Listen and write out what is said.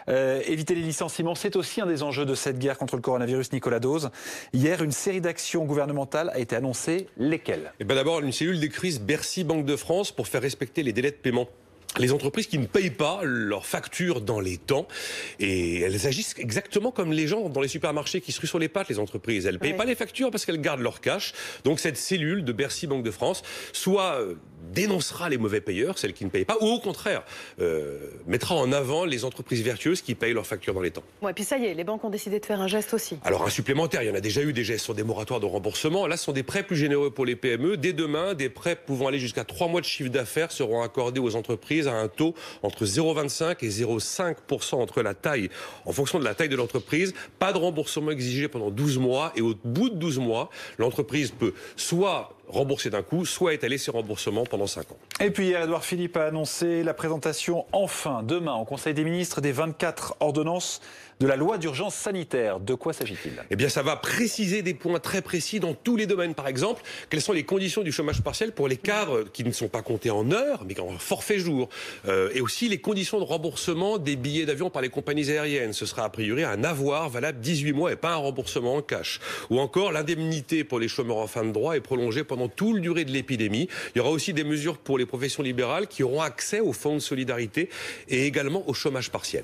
Éviter les licenciements, c'est aussi un des enjeux de cette guerre contre le coronavirus, Nicolas Dose. Hier, une série d'actions gouvernementales a été annoncée. Lesquelles? D'abord, une cellule de crise Bercy Banque de France pour faire respecter les délais de paiement. Les entreprises qui ne payent pas leurs factures dans les temps, et elles agissent exactement comme les gens dans les supermarchés qui se ruent sur les pattes, les entreprises. Elles ne payent pas les factures parce qu'elles gardent leur cash. Donc cette cellule de Bercy Banque de France, soit dénoncera les mauvais payeurs, celles qui ne payent pas, ou au contraire, mettra en avant les entreprises vertueuses qui payent leurs factures dans les temps. Ouais, puis ça y est, les banques ont décidé de faire un geste aussi. Alors un supplémentaire, il y en a déjà eu des gestes sur des moratoires de remboursement. Là, ce sont des prêts plus généreux pour les PME. Dès demain, des prêts pouvant aller jusqu'à 3 mois de chiffre d'affaires seront accordés aux entreprises à un taux entre 0,25 et 0,5% en fonction de la taille de l'entreprise. Pas de remboursement exigé pendant 12 mois, et au bout de 12 mois, l'entreprise peut soit rembourser d'un coup, soit étaler ses remboursements pendant 5 ans. Et puis hier, Édouard Philippe a annoncé la présentation enfin demain au Conseil des ministres des 24 ordonnances de la loi d'urgence sanitaire. De quoi s'agit-il? Eh bien, ça va préciser des points très précis dans tous les domaines. Par exemple, quelles sont les conditions du chômage partiel pour les cadres qui ne sont pas comptés en heures, mais en forfait jour. Et aussi les conditions de remboursement des billets d'avion par les compagnies aériennes. Ce sera a priori un avoir valable 18 mois et pas un remboursement en cash. Ou encore, l'indemnité pour les chômeurs en fin de droit est prolongée pendant toute la durée de l'épidémie. Il y aura aussi des mesures pour les professions libérales qui auront accès au fonds de solidarité et également au chômage partiel.